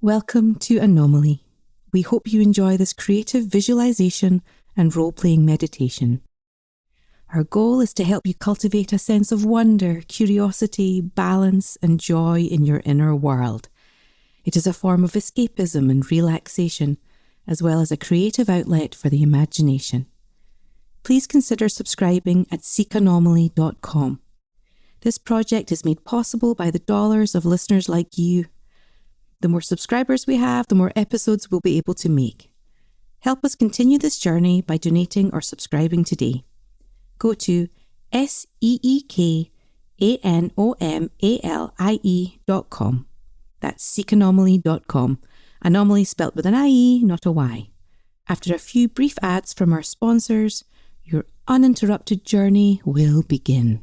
Welcome to Anomalie. We hope you enjoy this creative visualization and role-playing meditation. Our goal is to help you cultivate a sense of wonder, curiosity, balance, and joy in your inner world. It is a form of escapism and relaxation, as well as a creative outlet for the imagination. Please consider subscribing at seekanomaly.com. This project is made possible by the dollars of listeners like you. The more subscribers we have, the more episodes we'll be able to make. Help us continue this journey by donating or subscribing today. Go to seekanomalie.com. That's seekanomaly.com. Anomaly spelt with an IE, not a Y. After a few brief ads from our sponsors, your uninterrupted journey will begin.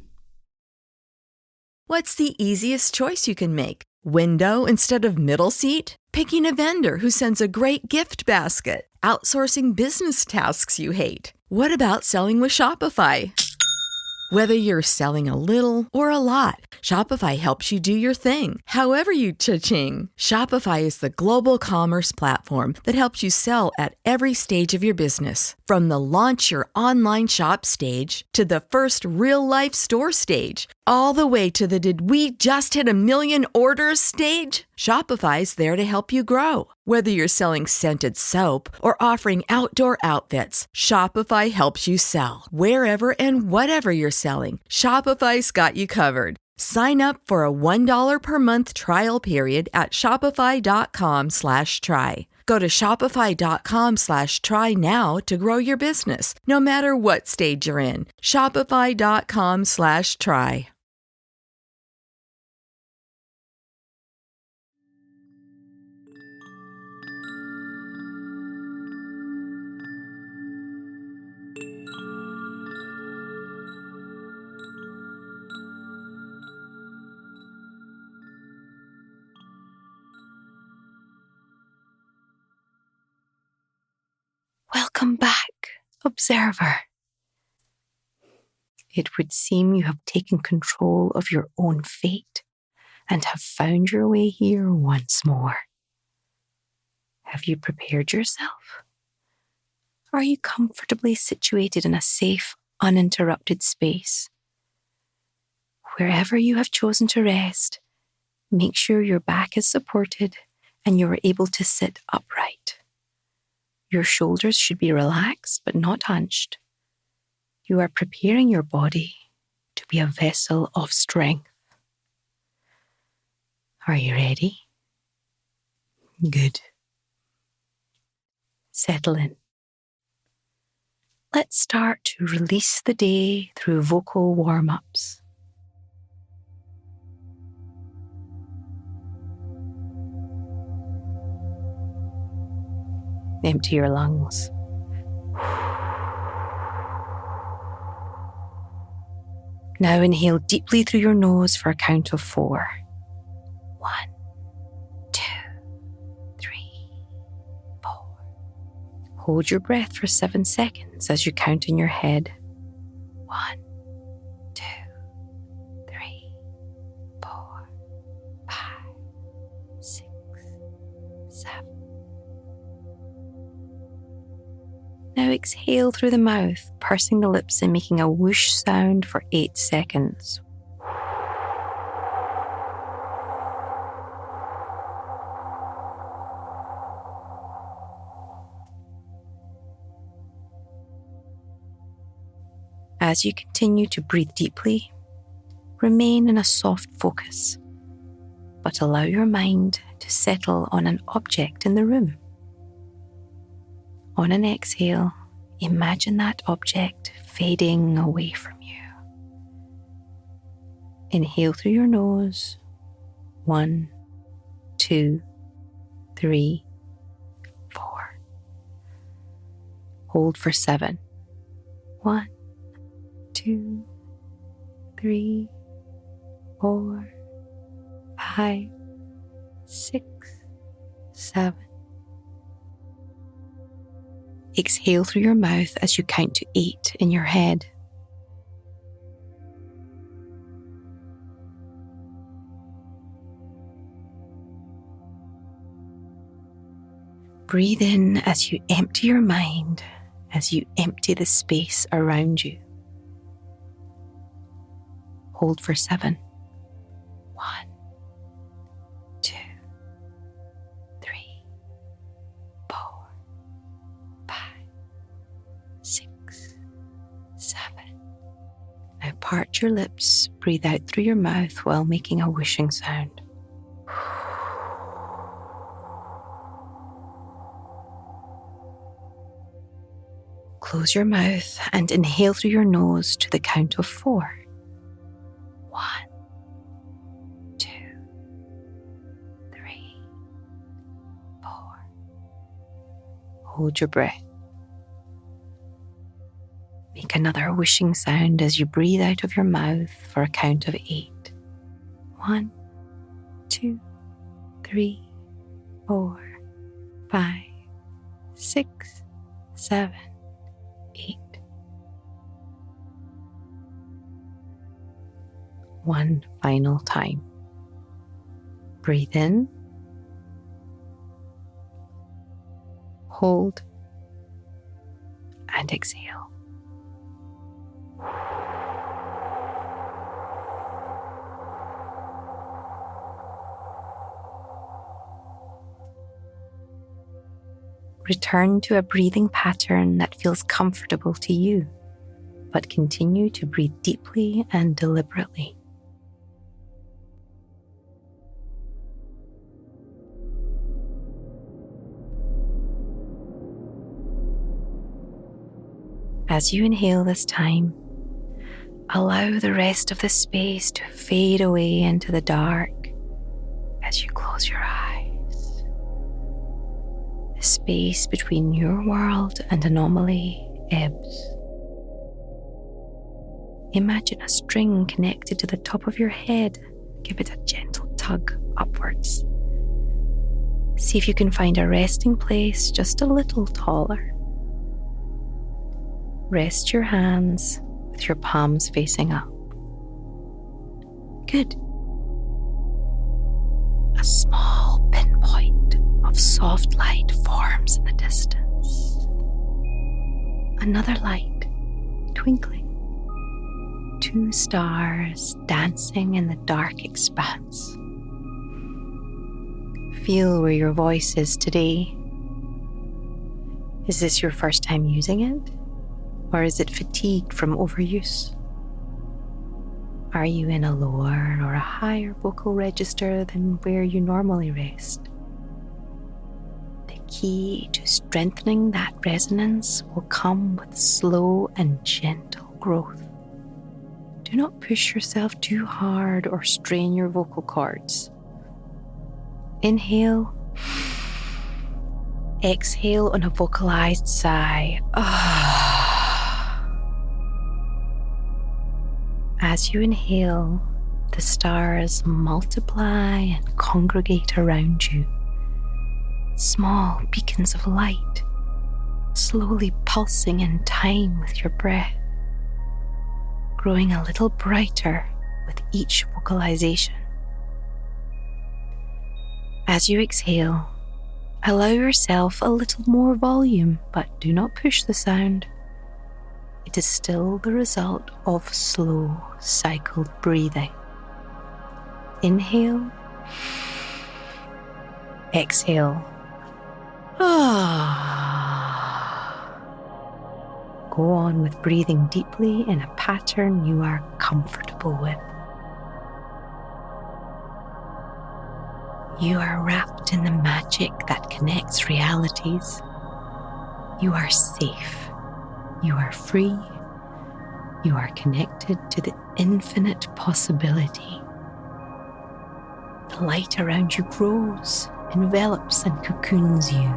What's the easiest choice you can make? Window instead of middle seat? Picking a vendor who sends a great gift basket? Outsourcing business tasks you hate? What about selling with Shopify? Whether you're selling a little or a lot, Shopify helps you do your thing, however you cha-ching. Shopify is the global commerce platform that helps you sell at every stage of your business. From the launch your online shop stage to the first real-life store stage, all the way to the did we just hit 1 million orders stage. Shopify's there to help you grow. Whether you're selling scented soap or offering outdoor outfits, Shopify helps you sell. Wherever and whatever you're selling, Shopify's got you covered. Sign up for a $1 per month trial period at shopify.com/try. Go to shopify.com/try now to grow your business, no matter what stage you're in. Shopify.com/try. Welcome back, observer. It would seem you have taken control of your own fate and have found your way here once more. Have you prepared yourself? Are you comfortably situated in a safe, uninterrupted space? Wherever you have chosen to rest, make sure your back is supported and you are able to sit upright. Your shoulders should be relaxed but not hunched. You are preparing your body to be a vessel of strength. Are you ready? Good. Settle in. Let's start to release the day through vocal warm-ups. Empty your lungs. Now inhale deeply through your nose for a count of 4. 1, 2, 3, 4. Hold your breath for 7 seconds as you count in your head. 1, 2, 3, 4, 5, 6, 7. Now exhale through the mouth, pursing the lips and making a whoosh sound for 8 seconds. As you continue to breathe deeply, remain in a soft focus, but allow your mind to settle on an object in the room. On an exhale, imagine that object fading away from you. Inhale through your nose. 1, 2, 3, 4. Hold for 7. 1, 2, 3, 4, 5, 6, 7. Exhale through your mouth as you count to 8 in your head. Breathe in as you empty your mind, as you empty the space around you. Hold for 7. 1, 2, 3, 4, 5, 6, 7. Now part your lips, breathe out through your mouth while making a whooshing sound. Close your mouth and inhale through your nose to the count of 4. 1, 2, 3, 4. Hold your breath. Make another whooshing sound as you breathe out of your mouth for a count of 8. 1, 2, 3, 4, 5, 6, 7, 8. One final time. Breathe in, hold, and exhale. Return to a breathing pattern that feels comfortable to you, but continue to breathe deeply and deliberately. As you inhale this time, allow the rest of the space to fade away into the dark as you close your eyes. The space between your world and Anomalie ebbs. Imagine a string connected to the top of your head. Give it a gentle tug upwards. See if you can find a resting place just a little taller. Rest your hands with your palms facing up. Good. A small pinpoint of soft light forms in the distance. Another light twinkling. 2 stars dancing in the dark expanse. Feel where your voice is today. Is this your first time using it? Or is it fatigued from overuse? Are you in a lower or a higher vocal register than where you normally rest? The key to strengthening that resonance will come with slow and gentle growth. Do not push yourself too hard or strain your vocal cords. Inhale. Exhale on a vocalized sigh. As you inhale, the stars multiply and congregate around you. Small beacons of light, slowly pulsing in time with your breath, growing a little brighter with each vocalization. As you exhale, allow yourself a little more volume, but do not push the sound. It is still the result of slow, cycled breathing. Inhale. Exhale. Go on with breathing deeply in a pattern you are comfortable with. You are wrapped in the magic that connects realities. You are safe. You are free. You are connected to the infinite possibility. The light around you grows, envelops and cocoons you.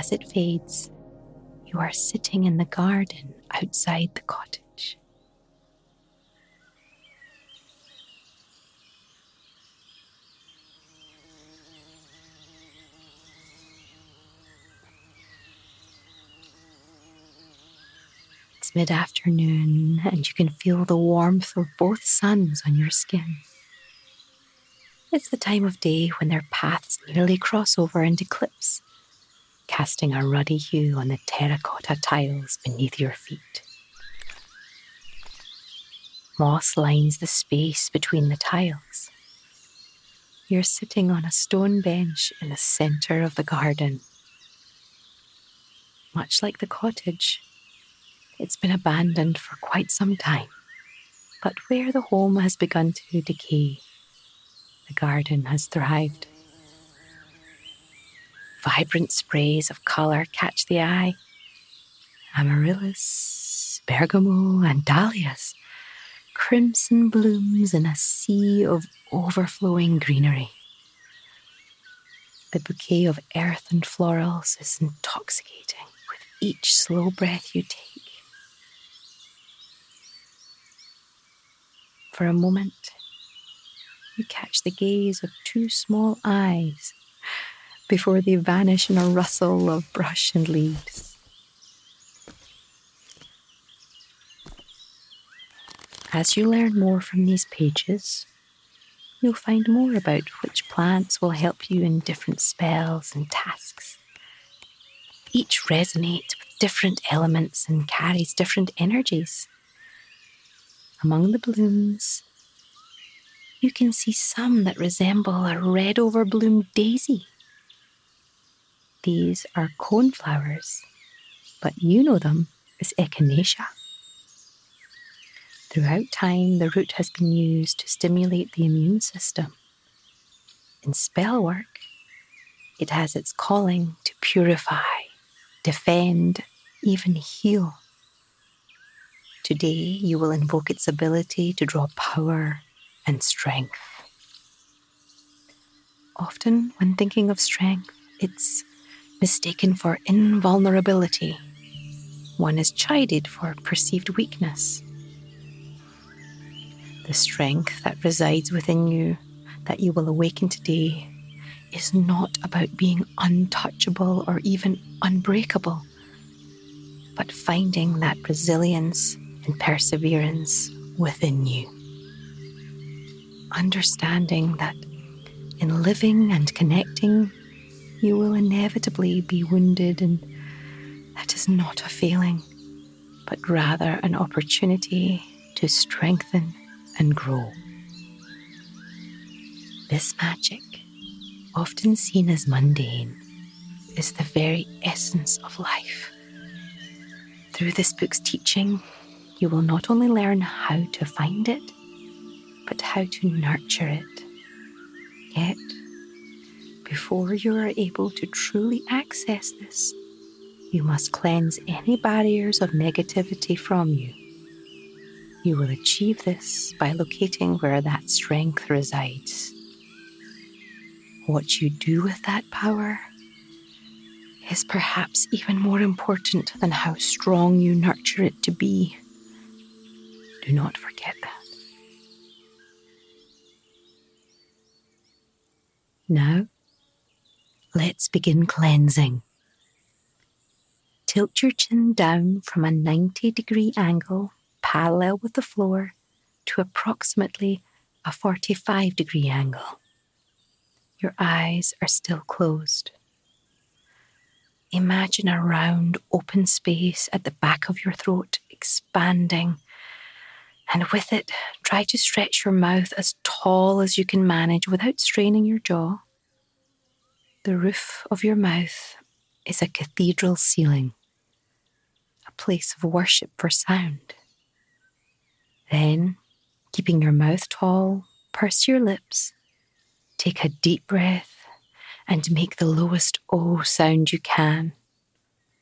as it fades, you are sitting in the garden outside the cottage. It's mid-afternoon and you can feel the warmth of both suns on your skin. It's the time of day when their paths nearly cross over and eclipse, casting a ruddy hue on the terracotta tiles beneath your feet. Moss lines the space between the tiles. You're sitting on a stone bench in the centre of the garden. Much like the cottage, it's been abandoned for quite some time, but where the home has begun to decay, the garden has thrived. Vibrant sprays of colour catch the eye. Amaryllis, bergamot and dahlias, crimson blooms in a sea of overflowing greenery. The bouquet of earth and florals is intoxicating with each slow breath you take. For a moment, you catch the gaze of two small eyes before they vanish in a rustle of brush and leaves. As you learn more from these pages, you'll find more about which plants will help you in different spells and tasks. Each resonates with different elements and carries different energies. Among the blooms, you can see some that resemble a red overbloomed daisy. These are coneflowers, but you know them as echinacea. Throughout time, the root has been used to stimulate the immune system. In spell work, it has its calling to purify, defend, even heal. Today, you will invoke its ability to draw power and strength. Often, when thinking of strength, it's mistaken for invulnerability. One is chided for perceived weakness. The strength that resides within you, that you will awaken today, is not about being untouchable or even unbreakable, but finding that resilience and perseverance within you. Understanding that in living and connecting, you will inevitably be wounded, and that is not a failing, but rather an opportunity to strengthen and grow. This magic, often seen as mundane, is the very essence of life. Through this book's teaching, you will not only learn how to find it, but how to nurture it. Yet, before you are able to truly access this, you must cleanse any barriers of negativity from you. You will achieve this by locating where that strength resides. What you do with that power is perhaps even more important than how strong you nurture it to be. Do not forget that. Now, let's begin cleansing. Tilt your chin down from a 90-degree angle parallel with the floor to approximately a 45-degree angle. Your eyes are still closed. Imagine a round open space at the back of your throat expanding, and with it, try to stretch your mouth as tall as you can manage without straining your jaw. The roof of your mouth is a cathedral ceiling, a place of worship for sound. Then, keeping your mouth tall, purse your lips, take a deep breath, and make the lowest O sound you can,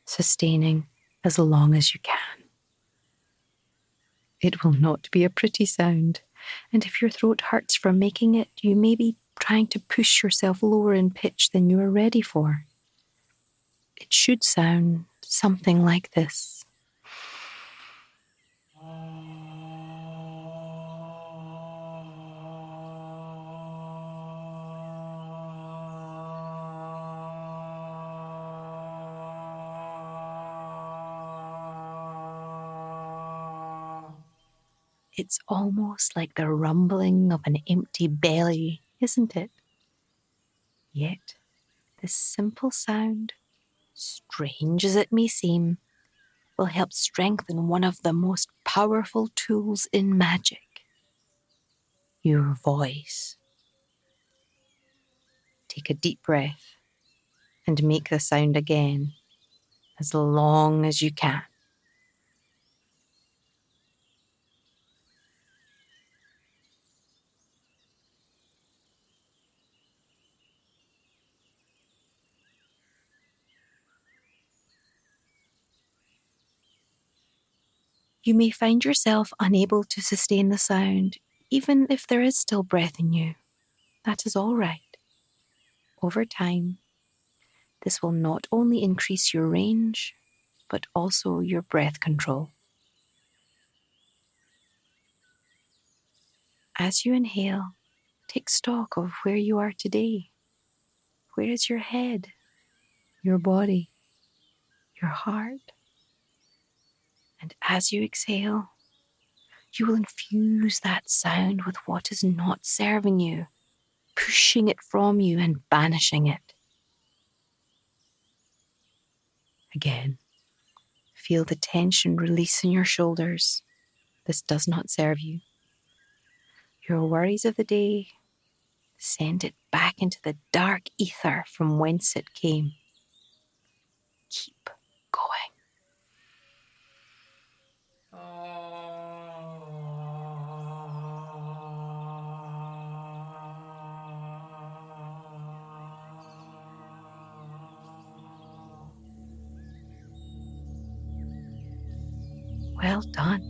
sustaining as long as you can. It will not be a pretty sound, and if your throat hurts from making it, you may be trying to push yourself lower in pitch than you are ready for. It should sound something like this. It's almost like the rumbling of an empty belly, isn't it? Yet, this simple sound, strange as it may seem, will help strengthen one of the most powerful tools in magic, your voice. Take a deep breath and make the sound again, as long as you can. You may find yourself unable to sustain the sound, even if there is still breath in you. That is all right. Over time, this will not only increase your range, but also your breath control. As you inhale, take stock of where you are today. Where is your head, your body, your heart? And as you exhale, you will infuse that sound with what is not serving you, pushing it from you and banishing it. Again, feel the tension release in your shoulders. This does not serve you. Your worries of the day, send it back into the dark ether from whence it came. Keep going. Well done.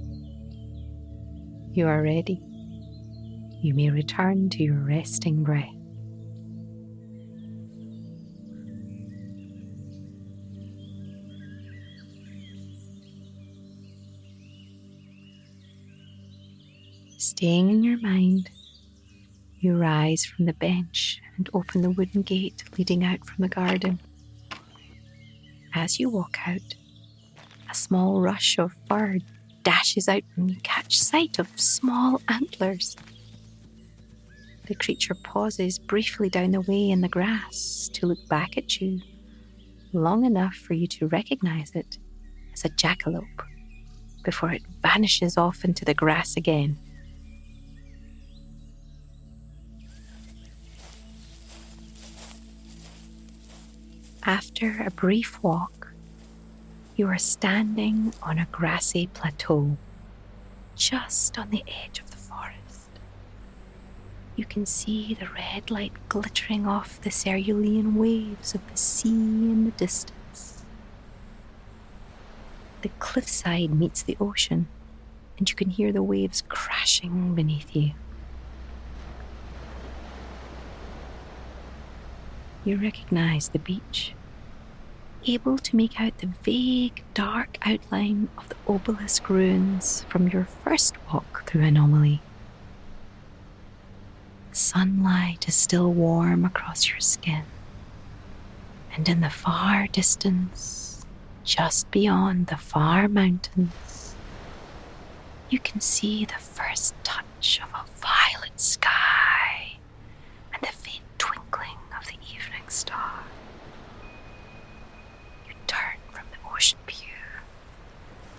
You are ready. You may return to your resting breath. Staying in your mind, you rise from the bench and open the wooden gate leading out from the garden. As you walk out, a small rush of fur dashes out and you catch sight of small antlers. The creature pauses briefly down the way in the grass to look back at you, long enough for you to recognize it as a jackalope, before it vanishes off into the grass again. After a brief walk, you are standing on a grassy plateau, just on the edge of the forest. You can see the red light glittering off the cerulean waves of the sea in the distance. The cliffside meets the ocean, and you can hear the waves crashing beneath you. You recognize the beach, able to make out the vague, dark outline of the obelisk ruins from your first walk through Anomalie. The sunlight is still warm across your skin, and in the far distance, just beyond the far mountains, you can see the first touch of a violet sky and the faint twinkling of the evening star. You turn from the ocean view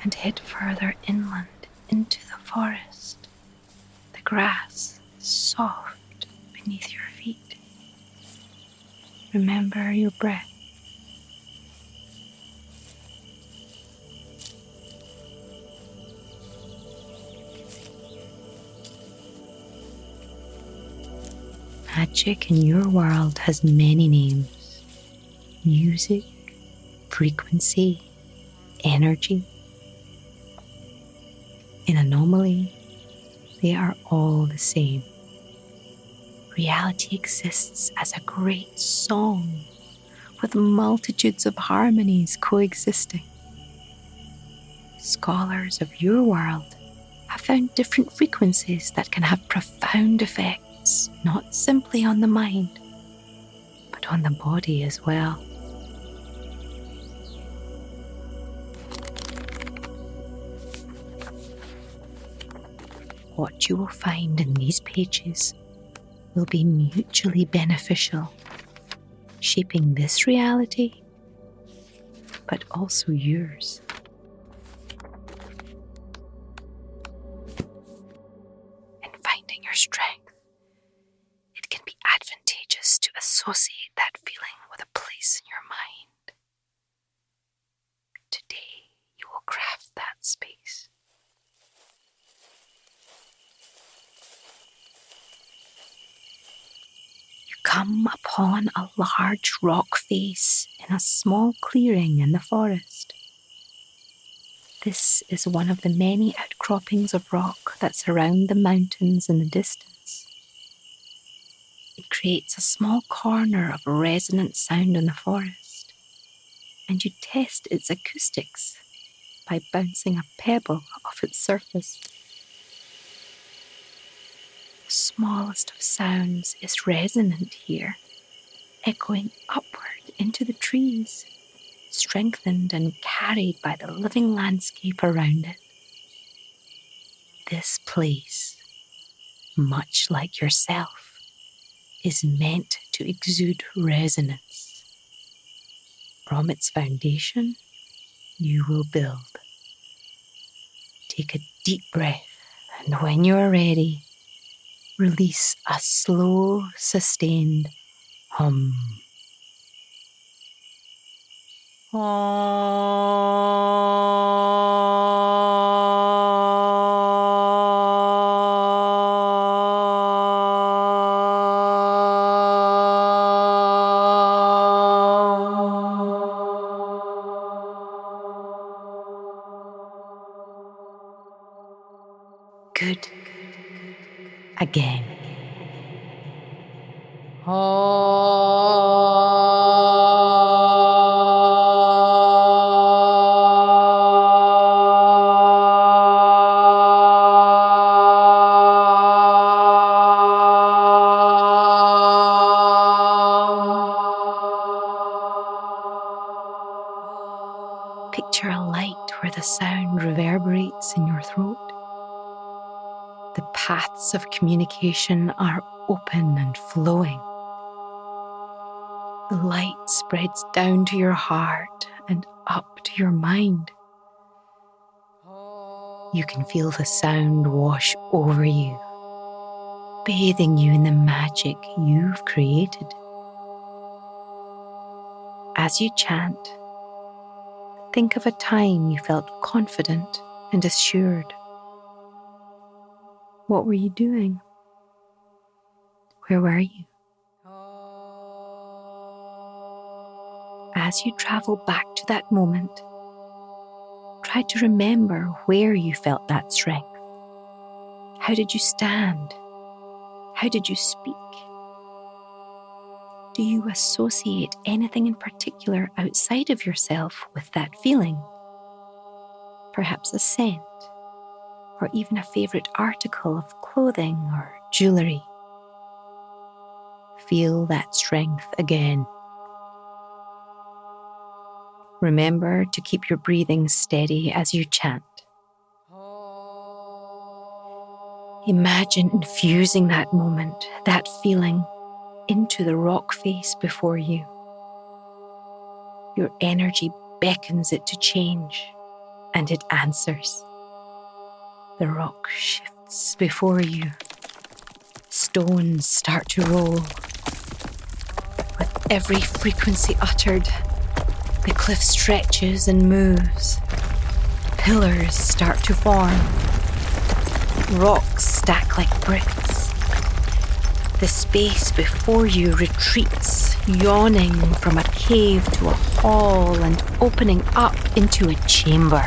and head further inland into the forest. The grass is soft beneath your feet. Remember your breath. Magic in your world has many names: music, frequency, energy. In Anomalie, they are all the same. Reality exists as a great song with multitudes of harmonies coexisting. Scholars of your world have found different frequencies that can have profound effects, not simply on the mind, but on the body as well. What you will find in these pages will be mutually beneficial, shaping this reality, but also yours. In finding your strength, it can be advantageous to associate that feeling with a place in your mind. Today, you will craft that space. Come upon a large rock face in a small clearing in the forest. This is one of the many outcroppings of rock that surround the mountains in the distance. It creates a small corner of resonant sound in the forest, and you test its acoustics by bouncing a pebble off its surface. The smallest of sounds is resonant here, echoing upward into the trees, strengthened and carried by the living landscape around it. This place, much like yourself, is meant to exude resonance. From its foundation, you will build. Take a deep breath, and when you are ready, release a slow, sustained hum. Good. Again. Picture a light where the sound reverberates in your throat. The paths of communication are open and flowing. The light spreads down to your heart and up to your mind. You can feel the sound wash over you, bathing you in the magic you've created. As you chant, think of a time you felt confident and assured. What were you doing? Where were you? As you travel back to that moment, try to remember where you felt that strength. How did you stand? How did you speak? Do you associate anything in particular outside of yourself with that feeling? Perhaps a scent, or even a favorite article of clothing or jewelry. Feel that strength again. Remember to keep your breathing steady as you chant. Imagine infusing that moment, that feeling, into the rock face before you. Your energy beckons it to change, and it answers. The rock shifts before you. Stones start to roll. With every frequency uttered, the cliff stretches and moves. Pillars start to form. Rocks stack like bricks. The space before you retreats, yawning from a cave to a hall and opening up into a chamber.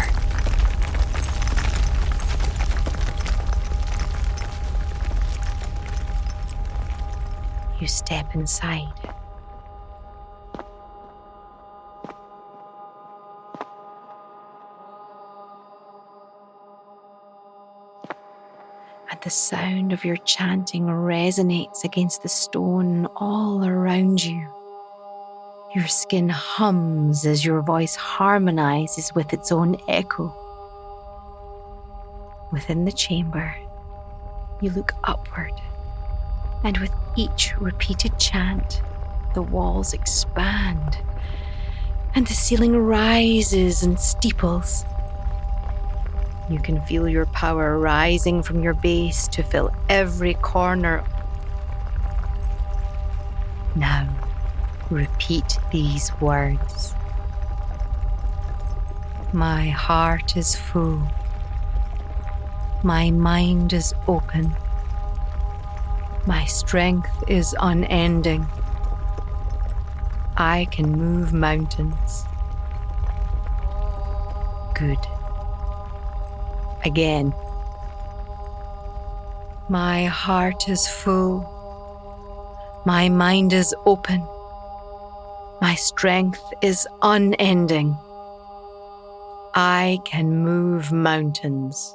You step inside. and the sound of your chanting resonates against the stone all around you. Your skin hums as your voice harmonizes with its own echo. Within the chamber, you look upward, and with each repeated chant, the walls expand, and the ceiling rises and steeples. You can feel your power rising from your base to fill every corner. Now, repeat these words. My heart is full. My mind is open. My strength is unending. I can move mountains. Good. Again. My heart is full. My mind is open. My strength is unending. I can move mountains.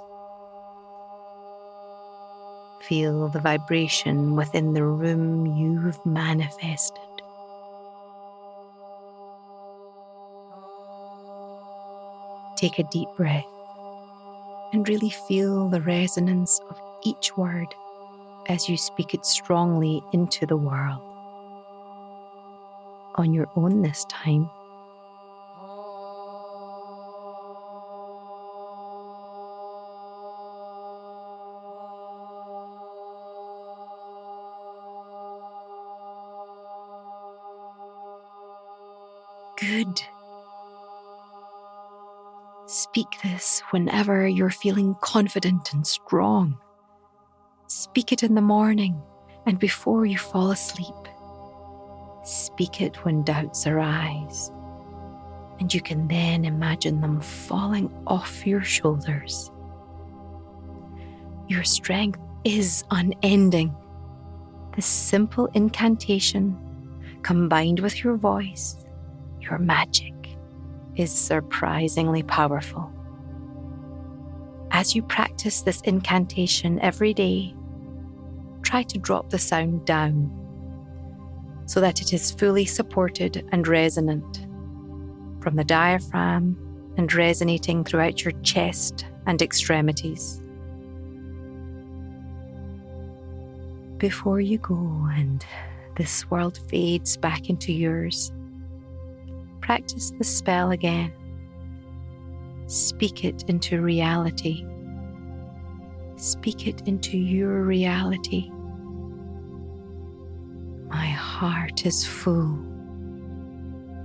Feel the vibration within the room you've manifested. Take a deep breath and really feel the resonance of each word as you speak it strongly into the world. On your own this time. Good. Speak this whenever you're feeling confident and strong. Speak it in the morning and before you fall asleep. Speak it when doubts arise, and you can then imagine them falling off your shoulders. Your strength is unending. This simple incantation, combined with your voice, your magic, is surprisingly powerful. As you practice this incantation every day, try to drop the sound down so that it is fully supported and resonant from the diaphragm and resonating throughout your chest and extremities. Before you go and this world fades back into yours, practice the spell again. Speak it into reality. Speak it into your reality. My heart is full.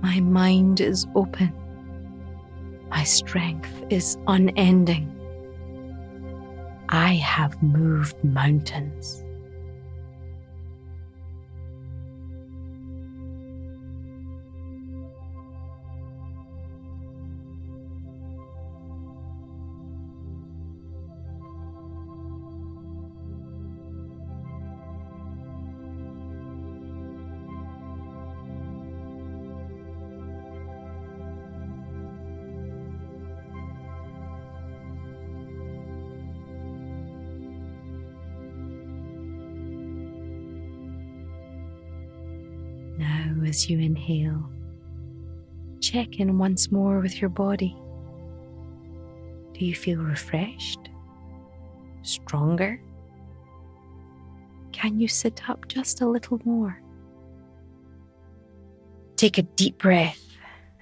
My mind is open. My strength is unending. I have moved mountains. Now, as you inhale, check in once more with your body. Do you feel refreshed? Stronger? Can you sit up just a little more? Take a deep breath,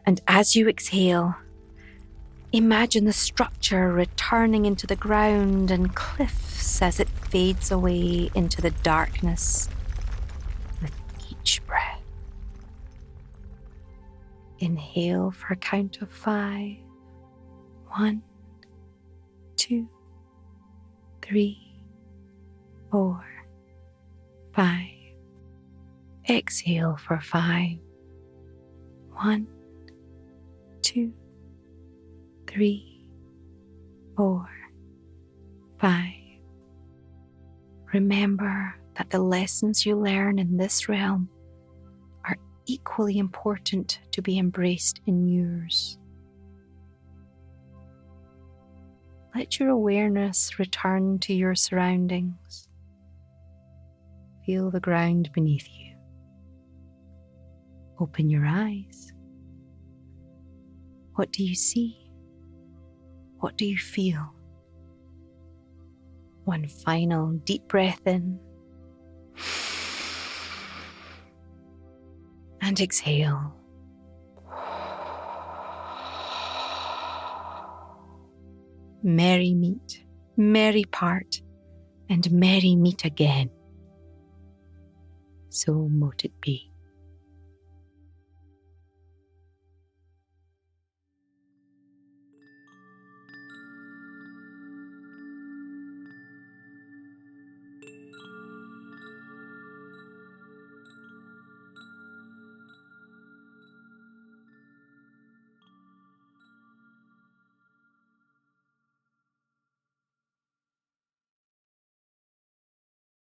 and as you exhale, imagine the structure returning into the ground and cliffs as it fades away into the darkness with each breath. Inhale for a count of 5. 1, 2, 3, 4, 5. Exhale for 5. 1, 2, 3, 4, 5. Remember that the lessons you learn in this realm are equally important to be embraced in yours. let your awareness return to your surroundings. Feel the ground beneath you. Open your eyes. What do you see? What do you feel? One final deep breath in. And exhale. Merry meet, merry part, and merry meet again. So mote it be.